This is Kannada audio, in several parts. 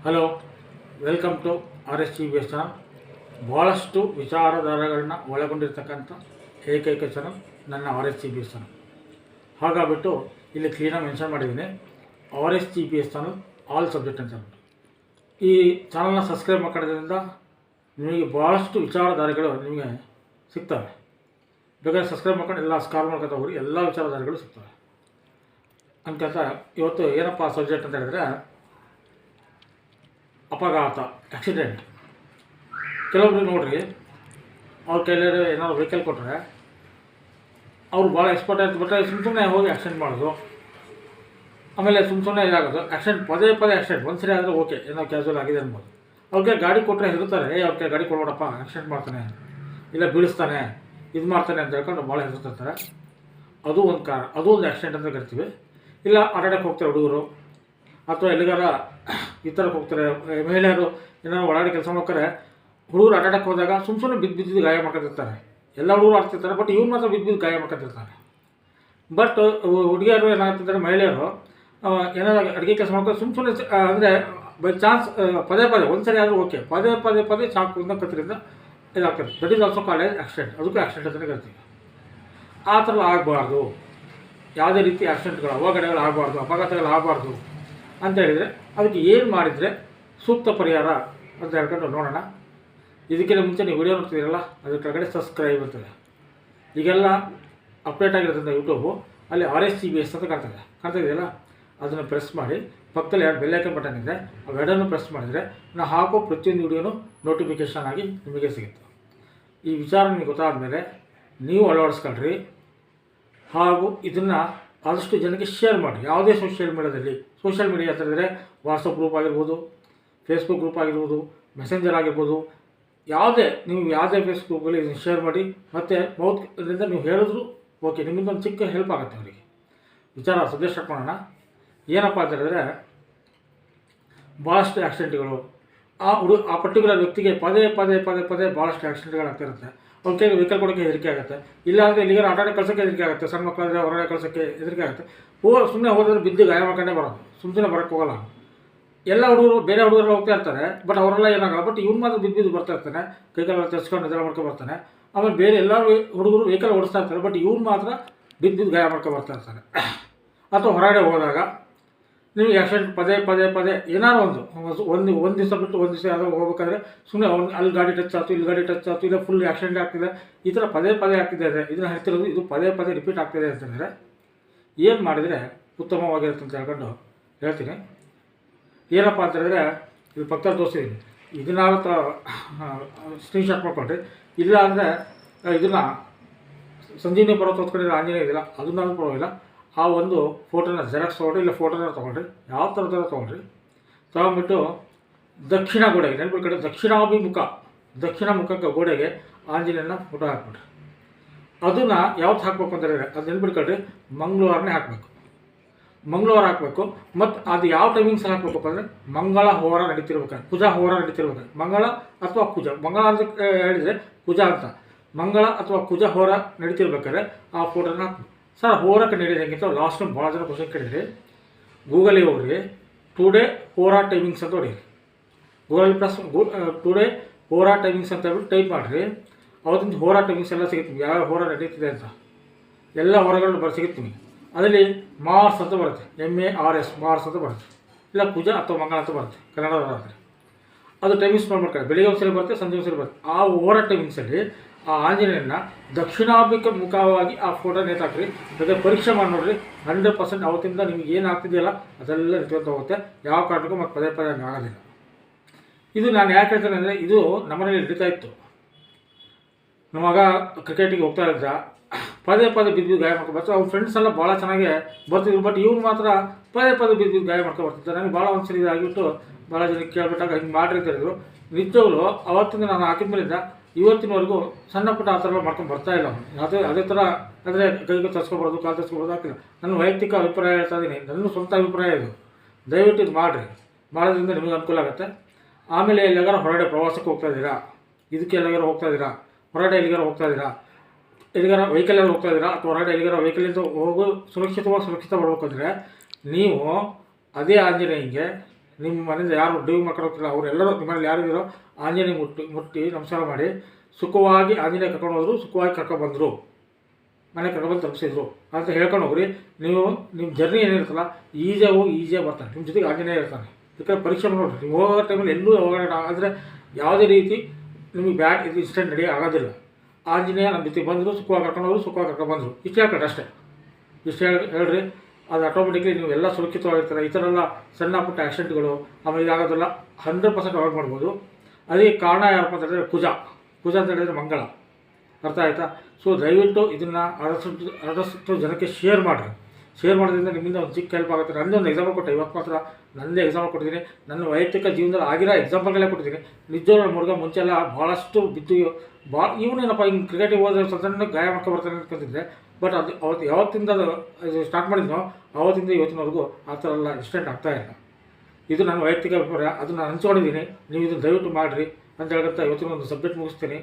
Hello, welcome to RSTBS channel. ಭಾಳಷ್ಟು ವಿಚಾರಧಾರೆಗಳನ್ನ ಒಳಗೊಂಡಿರ್ತಕ್ಕಂಥ ಏಕೈಕ ಚಾನಲ್ ನನ್ನ RSTBS ಚಾನಲ್. ಹಾಗಾಗ್ಬಿಟ್ಟು ಇಲ್ಲಿ ಕ್ಲೀನಾಗಿ ಮೆನ್ಷನ್ ಮಾಡಿದ್ದೀನಿ, RSTBS ಚಾನಲ್ ಆಲ್ ಸಬ್ಜೆಕ್ಟ್ ಅಂತ ಹೇಳ್ಬಿಟ್ಟು. ಈ ಚಾನಲ್ನ ಸಬ್ಸ್ಕ್ರೈಬ್ ಮಾಡೋದ್ರಿಂದ ನಿಮಗೆ ಭಾಳಷ್ಟು ವಿಚಾರಧಾರೆಗಳು ನಿಮಗೆ ಸಿಗ್ತವೆ. ಬೇಕಾದ್ರೆ ಸಬ್ಸ್ಕ್ರೈಬ್ ಮಾಡ್ಕೊಂಡು ಎಲ್ಲ ಸ್ಕಾಲ್ ಮಾಡ್ಕೊತ ಹೋಗಿ ಎಲ್ಲ ವಿಚಾರಧಾರೆಗಳು ಸಿಗ್ತವೆ ಅನ್ಕೊಂತ ಇವತ್ತು ಏನಪ್ಪ ಸಬ್ಜೆಕ್ಟ್ ಅಂತ ಹೇಳಿದ್ರೆ, ಅಪಘಾತ, ಆಕ್ಸಿಡೆಂಟ್. ಕೆಲವೊಬ್ರು ನೋಡ್ರಿ, ಅವ್ರ ಕೈಯಲ್ಲಿ ಏನಾದ್ರು ವೆಹಿಕಲ್ ಕೊಟ್ಟರೆ ಅವ್ರು ಭಾಳ ಎಕ್ಸ್ಪರ್ಟ್ ಆಯ್ತು ಬಿಟ್ಟರೆ ಸುಮ್ಮನೆ ಹೋಗಿ ಆಕ್ಸಿಡೆಂಟ್ ಮಾಡೋದು. ಆಮೇಲೆ ಸುಮ್ಮನೆ ಇದಾಗೋದು. ಆಕ್ಸಿಡೆಂಟ್ ಪದೇ ಆಕ್ಸಿಡೆಂಟ್ ಒಂದು ಸರಿ ಆದರೆ ಓಕೆ, ಏನೋ ಕ್ಯಾಶುವಲ್ ಆಗಿದೆ ಅನ್ಬೋದು. ಅವ್ರಿಗೆ ಗಾಡಿ ಕೊಟ್ಟರೆ ಹೆದರ್ತಾರೆ, ಅವ್ರಿಗೆ ಗಾಡಿ ಕೊಡಬೇಡಪ್ಪ, ಆಕ್ಸಿಡೆಂಟ್ ಮಾಡ್ತಾನೆ, ಇಲ್ಲ ಬೀಳಿಸ್ತಾನೆ, ಇದು ಮಾಡ್ತಾನೆ ಅಂತ ಹೇಳ್ಕೊಂಡು ಭಾಳ ಹೆದರ್ತಿರ್ತಾರೆ. ಅದು ಒಂದು ಕಾರಣ, ಅದು ಒಂದು ಆಕ್ಸಿಡೆಂಟ್ ಅಂತ ಕರಿತೀವಿ. ಇಲ್ಲ ಆಟಾಡಕ್ಕೆ ಹೋಗ್ತಾರೆ ಹುಡುಗರು, ಅಥವಾ ಎಲ್ಲಿಗಾರ ಈ ಥರಕ್ಕೆ ಹೋಗ್ತಾರೆ. ಮಹಿಳೆಯರು ಏನಾದ್ರು ಒಳಗಡೆ ಕೆಲಸ ಮಾಡ್ತಾರೆ, ಹುಡುಗರು ಆಟಾಡಕ್ಕೆ ಹೋದಾಗ ಸುಮ್ಮನೆ ಬಿದ್ದು ಗಾಯ ಮಾಡ್ಕೊತಿರ್ತಾರೆ. ಎಲ್ಲ ಹುಡುಗರು ಆಡ್ತಿರ್ತಾರೆ, ಬಟ್ ಇವ್ರು ಮಾತ್ರ ಬಿದ್ದು ಗಾಯ ಮಾಡ್ಕೊತಿರ್ತಾರೆ. ಬಟ್ ಹುಡುಗಿಯರು ಏನಾಗ್ತಿದ್ದಾರೆ, ಮಹಿಳೆಯರು ಏನಾದ್ರು ಅಡುಗೆ ಕೆಲಸ ಮಾಡ್ಕೊಂಡು ಸುಮ್ಮನೆ ಅಂದರೆ ಬೈ ಚಾನ್ಸ್ ಪದೇ ಒಂದು ಸರಿ ಆದರೂ ಓಕೆ, ಪದೇ ಚಾಕುವಿಂದ ಕತ್ತರಿಂದ ಇದಾಗ್ತದೆ. That is also called accident. ಅದಕ್ಕೂ ಆಕ್ಸಿಡೆಂಟ್ ಅಂತಲೇ ಕರಿತೀವಿ. ಆ ಥರ ಆಗಬಾರ್ದು, ಯಾವುದೇ ರೀತಿ ಆಕ್ಸಿಡೆಂಟ್ಗಳು, ಅವಘಡಗಳು ಆಗಬಾರ್ದು, ಅಪಘಾತಗಳು ಆಗಬಾರ್ದು ಅಂತ ಹೇಳಿದರೆ ಅದಕ್ಕೆ ಏನು ಮಾಡಿದರೆ ಸೂಕ್ತ ಪರಿಹಾರ ಅಂತ ಹೇಳ್ಕೊಂಡು ನೋಡೋಣ. ಇದಕ್ಕಿಂತ ಮುಂಚೆ ನೀವು ವಿಡಿಯೋ ನೋಡ್ತಿದ್ದೀರಲ್ಲ, ಅದ್ರ ಕೆಳಗಡೆ ಸಬ್ಸ್ಕ್ರೈಬ್ ಇರ್ತದೆ. ಈಗೆಲ್ಲ ಅಪ್ಡೇಟ್ ಆಗಿರೋದ್ರಿಂದ ಯೂಟ್ಯೂಬು ಅಲ್ಲಿ RSTBS ಅಂತ ಕಾಣ್ತಾಯಿದೆಯಲ್ಲ, ಅದನ್ನು ಪ್ರೆಸ್ ಮಾಡಿ ಪಕ್ಕದಲ್ಲಿ ಎರಡು ಬೆಲ್ ಐಕಾನ್ ಬಟನ್ ಇದೆ, ಅವೆರಡನ್ನು ಪ್ರೆಸ್ ಮಾಡಿದರೆ ನಾವು ಹಾಕೋ ಪ್ರತಿಯೊಂದು ವಿಡಿಯೋನು ನೋಟಿಫಿಕೇಷನ್ ಆಗಿ ನಿಮಗೆ ಸಿಗುತ್ತೆ. ಈ ವಿಚಾರ ನಿಮಗೆ ಗೊತ್ತಾದ ಮೇಲೆ ನೀವು ಅಳವಡಿಸ್ಕೊಳ್ರಿ, ಹಾಗೂ ಇದನ್ನು ಆದಷ್ಟು ಜನಕ್ಕೆ ಶೇರ್ ಮಾಡಿ. ಯಾವುದೇ ಸೋಷಿಯಲ್ ಮೀಡಿಯಾ ಅಂತ ಹೇಳಿದ್ರೆ ವಾಟ್ಸಪ್ ಗ್ರೂಪ್ ಆಗಿರ್ಬೋದು, ಫೇಸ್ಬುಕ್ ಗ್ರೂಪ್ ಆಗಿರ್ಬೋದು, ಮೆಸೆಂಜರ್ ಆಗಿರ್ಬೋದು, ಯಾವುದೇ ಫೇಸ್ಬುಕ್ಕಲ್ಲಿ ಇದನ್ನು ಶೇರ್ ಮಾಡಿ. ಮತ್ತು ಇದರಿಂದ ನೀವು ಹೇಳಿದ್ರು ಓಕೆ, ನಿಮ್ಮಿಂದ ಒಂದು ಚಿಕ್ಕ ಹೆಲ್ಪ್ ಆಗುತ್ತೆ ಅವರಿಗೆ. ವಿಚಾರ ಸಬ್ಜೆಕ್ಟ್ ಸ್ಟಾರ್ಟ್ ಮಾಡೋಣ. ಏನಪ್ಪ ಅಂತ ಹೇಳಿದ್ರೆ, ಭಾಳಷ್ಟು ಆಕ್ಸಿಡೆಂಟ್ಗಳು ಆ ಪರ್ಟಿಕ್ಯುಲರ್ ವ್ಯಕ್ತಿಗೆ ಪದೇ ಭಾಳಷ್ಟು ಆಕ್ಸಿಡೆಂಟ್ಗಳಾಗ್ತಿರುತ್ತೆ. ಅವ್ರ ಕೈಗೆ ವೆಹಿಕಲ್ ಕೊಡೋಕ್ಕೆ ಹೆದರಿಕೆ ಆಗುತ್ತೆ. ಇಲ್ಲಾಂದರೆ ಇಲ್ಲಿಗಾರ ಆಟಾಡ ಕಳ್ಸೋಕ್ಕೆ ಹೆದರಿಕೆ ಆಗುತ್ತೆ. ಸಣ್ಣ ಮಕ್ಕಳಾದರೆ ಹೊರಗಡೆ ಕಳ್ಸೋಕ್ಕೆ ಹೆದರಿಕೆ ಆಗುತ್ತೆ. ಸುಮ್ಮನೆ ಹೋದ್ರೆ ಬಿದ್ದು ಗಾಯ ಮಾಡ್ಕೊಂಡೇ ಬರೋದು, ಸುಮ್ಮನೆ ಬರೋಕ್ಕೆ ಹೋಗಲ್ಲ. ಎಲ್ಲ ಹುಡುಗರು ಬೇರೆ ಹುಡುಗರು ಹೋಗ್ತಾ ಇರ್ತಾರೆ, ಬಟ್ ಅವರೆಲ್ಲ ಏನಾಗಲ್ಲ. ಬಟ್ ಇವ್ನು ಮಾತ್ರ ಬಿದ್ದು ಬರ್ತಾ ಇರ್ತಾನೆ, ಕೈಕಾಲ ತರ್ಸ್ಕೊಂಡು ಇದೆಲ್ಲ ಮಾಡ್ಕೊಂಡು ಬರ್ತಾನೆ. ಆಮೇಲೆ ಬೇರೆ ಎಲ್ಲ ಹುಡುಗರು ವೆಹಿಕಲ್ ಓಡಿಸ್ತಾ ಇರ್ತಾರೆ, ಬಟ್ ಇವ್ನು ಮಾತ್ರ ಬಿದ್ದು ಗಾಯ ಮಾಡ್ಕೊಂಡು ಬರ್ತಾ ಇರ್ತಾರೆ. ಅಥವಾ ಹೊರಗಡೆ ಹೋದಾಗ ನಿಮಗೆ ಆಕ್ಸಿಡೆಂಟ್ ಪದೇ ಏನಾದ್ರು ಒಂದು ದಿವಸ ಬಿಟ್ಟು ಒಂದು ದಿವಸ ಯಾವುದೋ ಹೋಗ್ಬೇಕಾದ್ರೆ ಸುಮ್ಮನೆ ಅಲ್ಲಿ ಗಾಡಿ ಟಚ್ ಆಯ್ತು, ಇಲ್ಲಿ ಗಾಡಿ ಟಚ್ ಆಯ್ತು, ಇಲ್ಲ ಫುಲ್ ಆಕ್ಸಿಡೆಂಟ್ ಆಗ್ತಿದೆ, ಈ ಥರ ಪದೇ ಆಗ್ತಿದೆ. ಇದನ್ನು ಹೇಳ್ತಿರೋದು, ಇದು ಪದೇ ರಿಪೀಟ್ ಆಗ್ತಿದೆ ಅಂತಂದರೆ ಏನು ಮಾಡಿದರೆ ಉತ್ತಮವಾಗಿರುತ್ತೆ ಅಂತ ಹೇಳ್ಕೊಂಡು ಹೇಳ್ತೀನಿ. ಏನಪ್ಪ ಅಂತ ಹೇಳಿದ್ರೆ, ಇದು ಪಕ್ಕದಲ್ಲಿ ತೋರಿಸಿದ್ದೀನಿ, ಇದನ್ನಾವತ್ತು ಸ್ಕ್ರೀನ್ಶಾಟ್ ಮಾಡ್ಕೊಂಡ್ರಿ. ಇಲ್ಲ ಅಂದರೆ ಇದನ್ನು ಸಂಜೀವನಿ ಪರ್ವತ ಹೊತ್ಕೊಂಡಿರೋ ಆಂಜನೇಯ ಇದೆಯಲ್ಲ, ಅದನ್ನಾದ್ರೂ ಪರವಾಗಿಲ್ಲ, ಆ ಒಂದು ಫೋಟೋನ ಜೆರಾಕ್ಸ್ ತೊಗೊಳ್ರಿ, ಇಲ್ಲ ಫೋಟೋನ ತೊಗೊಳ್ರಿ, ಯಾವ ಥರ ತೊಗೊಳ್ರಿ. ತೊಗೊಂಡ್ಬಿಟ್ಟು ದಕ್ಷಿಣ ಗೋಡೆಗೆ, ನೆನಪು ಕಡೆ ದಕ್ಷಿಣ ಮುಖಕ್ಕೆ ಗೋಡೆಗೆ ಆಂಜನೇಯನ ಫೋಟೋ ಹಾಕ್ಬಿಟ್ರಿ. ಅದನ್ನು ಯಾವತ್ತು ಹಾಕಬೇಕು ಅಂತ ಹೇಳಿದ್ರೆ, ಅದು ನೆನ್ಪಿಟ್ಕೊಳ್ರಿ, ಮಂಗಳವಾರನೇ ಹಾಕಬೇಕು. ಮತ್ತು ಅದು ಯಾವ ಟೈಮಿಂಗ್ಸಲ್ಲಿ ಹಾಕಬೇಕಪ್ಪ ಅಂದರೆ, ಮಂಗಳ ಹೋರ ನಡೀತಿರ್ಬೇಕಾದ್ರೆ, ಕುಜ ಹೋರ ನಡೀತಿರ್ಬೇಕಾದ್ರೆ, ಮಂಗಳ ಅಥವಾ ಕುಜ, ಮಂಗಳ ಅಂತ ಹೇಳಿದರೆ ಕುಜ ಅಂತ, ಮಂಗಳ ಅಥವಾ ಕುಜ ಹೋರ ನಡೀತಿರ್ಬೇಕಾದ್ರೆ ಆ ಫೋಟೋನ ಹಾಕಬೇಕು. ಸರ್, ಹೋರಕ್ಕೆ ನಡೆಯೋದಂಗಿಂತ ಲಾಸ್ಟ್ ಟೈಮ್ ಭಾಳ ಜನ ಕ್ವಶನ್ ಕೇಳಿದ್ರಿ. ಗೂಗಲಿಗೆ ಹೋಗ್ರಿ, ಟುಡೇ ಹೋರಾ ಟೈಮಿಂಗ್ಸ್ ಅಂತ ಹೊಡೀರಿ. ಗೂಗಲ್ ಪ್ಲಸ್ ಟುಡೇ ಹೋರಾ ಟೈಮಿಂಗ್ಸ್ ಅಂತ ಹೇಳ್ಬಿಟ್ಟು ಟೈಪ್ ಮಾಡಿರಿ. ಅವತ್ತಿನ ಹೋರಾ ಟೈಮಿಂಗ್ಸ್ ಎಲ್ಲ ಸಿಗುತ್ತೆ, ಯಾವ ಹೋರ ನಡೀತಿದೆ ಅಂತ ಎಲ್ಲ ಹೊರಗಳು ಸಿಗುತ್ತೆ ನಿಮಗೆ. ಅದರಲ್ಲಿ ಮಾರ್ಸ್ ಅಂತ ಬರುತ್ತೆ, MARS ಮಾರ್ಸ್ ಅಂತ ಬರುತ್ತೆ, ಇಲ್ಲ ಕುಜ ಅಥವಾ ಮಂಗಳ ಅಂತ ಬರುತ್ತೆ ಕನ್ನಡದಾದರೆ. ಅದು ಟೈಮಿಂಗ್ಸ್ ಮಾಡ್ಬೇಕಾದ್ರೆ ಬೆಳಿಗ್ಗೆ ಒಂದ್ಸರಿ ಬರುತ್ತೆ, ಸಂಜೆ ಒಂದ್ಸರಿ ಬರುತ್ತೆ. ಆ ಹೋರ ಟೈಮಿಂಗ್ಸಲ್ಲಿ ಆ ಆಂಜನೇಯನ ದಕ್ಷಿಣಾಭಿಮುಖವಾಗಿ ಆ ಫೋಟೋ ನೇತಾಕ್ರಿ. ಮತ್ತೆ ಪರೀಕ್ಷೆ ಮಾಡಿ ನೋಡ್ರಿ, 100% ಅವತ್ತಿಂದ ನಿಮ್ಗೆ ಏನು ಆಗ್ತಿದೆಯಲ್ಲ ಅದೆಲ್ಲ ನಿಂತ್ಕೊಂತ ಹೋಗುತ್ತೆ. ಯಾವ ಕಾರಣಕ್ಕೂ ಮತ್ತು ಪದೇ ಆಗೋದಿಲ್ಲ. ಇದು ನಾನು ಯಾಕೆ ಹೇಳ್ತೇನೆ ಅಂದರೆ, ಇದು ನಮ್ಮನೇಲಿ ನಡೀತಾ ಇತ್ತು. ನಮ್ಮ ಮಗ ಕ್ರಿಕೆಟಿಗೆ ಹೋಗ್ತಾ ಇದ್ದ, ಪದೇ ಬಿದ್ದು ಗಾಯ ಮಾಡ್ಕೊಂಡು ಬರ್ತಾರೆ. ಅವ್ರ ಫ್ರೆಂಡ್ಸ್ ಎಲ್ಲ ಭಾಳ ಚೆನ್ನಾಗಿ ಬರ್ತಿದ್ರು, ಬಟ್ ಇವ್ರು ಮಾತ್ರ ಪದೇ ಬಿದ್ದು ಗಾಯ ಮಾಡ್ಕೊಂಡು ಬರ್ತಿದ್ದಾರೆ. ನನಗೆ ಭಾಳ ಒಂದ್ಸರಿ ಇದಾಗಿಬಿಟ್ಟು ಭಾಳ ಜನಕ್ಕೆ ಕೇಳ್ಬಿಟ್ಟಾಗ ಹಿಂಗೆ ಮಾಡ್ರಿ ಅಂತ ಹೇಳಿದ್ರು. ನಿಜವಾಗ್ಲೂ ಅವತ್ತಿಂದ ನಾನು ಹಾಕಿದ ಮೇಲಿಂದ ಇವತ್ತಿನವರೆಗೂ ಸಣ್ಣ ಪುಟ್ಟ ಆ ಥರ ಮಾಡ್ಕೊಂಡು ಬರ್ತಾಯಿಲ್ಲ. ಅದೇ ಥರ ಅಂದರೆ ಕೈಗೆ ತರ್ಸ್ಕೊಬಾರ್ದು, ಕಾಲು ತರ್ಸ್ಕೊಬಾರ್ದು ಆಗ್ತಿಲ್ಲ. ನನ್ನ ವೈಯಕ್ತಿಕ ಅಭಿಪ್ರಾಯ ಹೇಳ್ತಾ ಇದ್ದೀನಿ, ನನ್ನ ಸ್ವಂತ ಅಭಿಪ್ರಾಯ ಇದು. ದಯವಿಟ್ಟು ಇದು ಮಾಡೋದ್ರಿಂದ ನಿಮಗೆ ಅನುಕೂಲ ಆಗುತ್ತೆ. ಆಮೇಲೆ ಎಲ್ಲಿಗಾರ ಹೊರಗಡೆ ಪ್ರವಾಸಕ್ಕೆ ಹೋಗ್ತಾ ಇದ್ದೀರಾ, ಇದಕ್ಕೆ ಎಲ್ಲಿಗಾರ ಹೋಗ್ತಾ ಇದ್ದೀರಾ, ಹೊರಗಡೆ ಎಲ್ಲಿಗಾರ ಹೋಗ್ತಾ ಇದ್ದೀರಾ, ಎಲ್ಲಿಗಾರ ವೆಹಿಕಲಲ್ಲಿ ಹೋಗ್ತಾ ಇದ್ದೀರಾ, ಅಥವಾ ಹೊರಗಡೆ ಎಲ್ಲಿಗಾರ ವೆಹಿಕಲಿಂದ ಹೋಗೋ ಸುರಕ್ಷಿತ ಬರ್ಬೇಕಂದ್ರೆ ನೀವು ಅದೇ ಆಂಜನೇಯಂಗೆ ನಿಮ್ಮ ಮನೆಯಿಂದ ಯಾರು ಡ್ರೈವ್ ಮಾಡ್ಕೊಂಡು ಹೋಗ್ತಿಲ್ಲ ಅವರೆಲ್ಲರೂ ನಿಮ್ಮಲ್ಲಿ ಯಾರಿದ್ದೀರೋ ಆಂಜನೇಯ ಮುಟ್ಟಿ ನಮಸ್ಕಾರ ಮಾಡಿ ಸುಖವಾಗಿ ಆಂಜನೇಯ ಕರ್ಕೊಂಡು ಹೋದ್ರು, ಸುಖವಾಗಿ ಕರ್ಕೊಬಂದರು, ಮನೆ ಕರ್ಕೊಬಂದು ತಲುಪಿಸಿದ್ರು ಅಂತ ಹೇಳ್ಕೊಂಡು ಹೋಗ್ರಿ. ನೀವು ನಿಮ್ಮ ಜರ್ನಿ ಏನಿರುತ್ತಲ್ಲ ಈಜಿಯಾಗಿ ಹೋಗಿ ಈಜಿಯಾಗಿ ಬರ್ತಾನೆ, ನಿಮ್ಮ ಜೊತೆಗೆ ಆಂಜನೇಯ ಇರ್ತಾನೆ. ಯಾಕಂದರೆ ಪರೀಕ್ಷೆ ನೋಡಿರಿ, ನೀವು ಹೋಗೋ ಟೈಮಲ್ಲಿ ಎಲ್ಲೂ ಹೋಗೋಣ ಆದರೆ ಯಾವುದೇ ರೀತಿ ನಿಮಗೆ ಬ್ಯಾಡ್ ಇದು ಇನ್ಸಿಡೆಂಟ್ ನಡೆಯ ಆಗೋದಿಲ್ಲ. ಆಂಜನೇಯ ನಮ್ಮ ಜೊತೆ ಬಂದರು, ಸುಖವಾಗಿ ಕರ್ಕೊಂಡು ಹೋದ್ರು, ಸುಖವಾಗಿ ಕರ್ಕೊಬಂದರು. ಇಷ್ಟು ಹೇಳ್ಕೊಂಡು ಅಷ್ಟೇ, ಇಷ್ಟು ಹೇಳ್ರಿ. ಅದು ಆಟೋಮೆಟಿಕ್ಲಿ ನೀವು ಎಲ್ಲ ಸುರಕ್ಷಿತವಾಗಿರ್ತಾರೆ. ಈ ಥರ ಎಲ್ಲ ಸಣ್ಣ ಪುಟ್ಟ ಆಕ್ಸಿಡೆಂಟ್ಗಳು ಆಮೇಲೆ ಇದಾಗೋದೆಲ್ಲ 100% ಅವಾಯ್ಡ್ ಮಾಡ್ಬೋದು. ಅದಕ್ಕೆ ಕಾರಣ ಯಾರಪ್ಪ ಅಂತ ಹೇಳಿದ್ರೆ ಕುಜ ಅಂತ ಹೇಳಿದರೆ ಮಂಗಳ. ಅರ್ಥ ಆಯಿತಾ? ಸೊ ದಯವಿಟ್ಟು ಇದನ್ನು ಆದಷ್ಟು ಜನಕ್ಕೆ ಶೇರ್ ಮಾಡಿರಿ. ಶೇರ್ ಮಾಡೋದ್ರಿಂದ ನಿಮ್ಮಿಂದ ಒಂದು ಚಿಕ್ಕ ಹೆಲ್ಪ್ ಆಗುತ್ತೆ. ನನ್ನೊಂದು ಎಕ್ಸಾಂಪಲ್ ಕೊಟ್ಟೆ, ಇವತ್ತು ಮಾತ್ರ ನನ್ನದೇ ಎಕ್ಸಾಂಪಲ್ ಕೊಟ್ಟಿದ್ದೀನಿ. ನನ್ನ ವೈಯಕ್ತಿಕ ಜೀವನದಲ್ಲಿ ಆಗಿರೋ ಎಕ್ಸಾಂಪಲ್ಗಳೇ ಕೊಟ್ಟಿದ್ದೀನಿ. ನಿಜವಾಗ್ಲೂ ಹುಡುಗ ಮುಂಚೆ ಎಲ್ಲ ಭಾಳಷ್ಟು ಬಿದ್ದು ಇವನೇನಪ್ಪ ಹಿಂಗೆ ಕ್ರಿಕೆಟಿಗೆ ಹೋದ್ರೆ ಸಣ್ಣ ಗಾಯ ಮಾಡ್ಕೊ ಬರ್ತಾನೆ ಅನ್ಕೊಂತಿದ್ದೆ. ಬಟ್ ಅದು ಅವತ್ತು ಯಾವತ್ತಿಂದ ಅದು ಸ್ಟಾರ್ಟ್ ಮಾಡಿದ್ನೋ ಆವತ್ತಿಂದ ಇವತ್ತಿನವರೆಗೂ ಆ ಥರ ಎಲ್ಲ ಇನ್ಸಿಡೆಂಟ್ ಆಗ್ತಾಯಿಲ್ಲ. ಇದು ನನ್ನ ವೈಯಕ್ತಿಕ ಅಭಿಪ್ರಾಯ, ಅದನ್ನು ನಾನು ಹಂಚ್ಕೊಂಡಿದ್ದೀನಿ. ನೀವು ಇದನ್ನು ದಯವಿಟ್ಟು ಮಾಡಿರಿ ಅಂತ ಹೇಳ್ತಾ ಇವತ್ತಿನ ಒಂದು ಸಬ್ಜೆಕ್ಟ್ ಮುಗಿಸ್ತೀನಿ.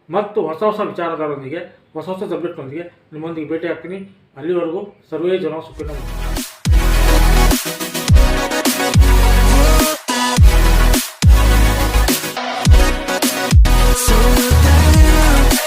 ಮತ್ತು ಹೊಸ ವಿಚಾರದೊಂದಿಗೆ ಹೊಸ ಸಬ್ಜೆಕ್ಟ್ನೊಂದಿಗೆ ನಿಮ್ಮೊಂದಿಗೆ ಭೇಟಿ ಆಗ್ತೀನಿ. ಅಲ್ಲಿವರೆಗೂ ಸರ್ವೇ ಜನ ಸುಖಿನೋ.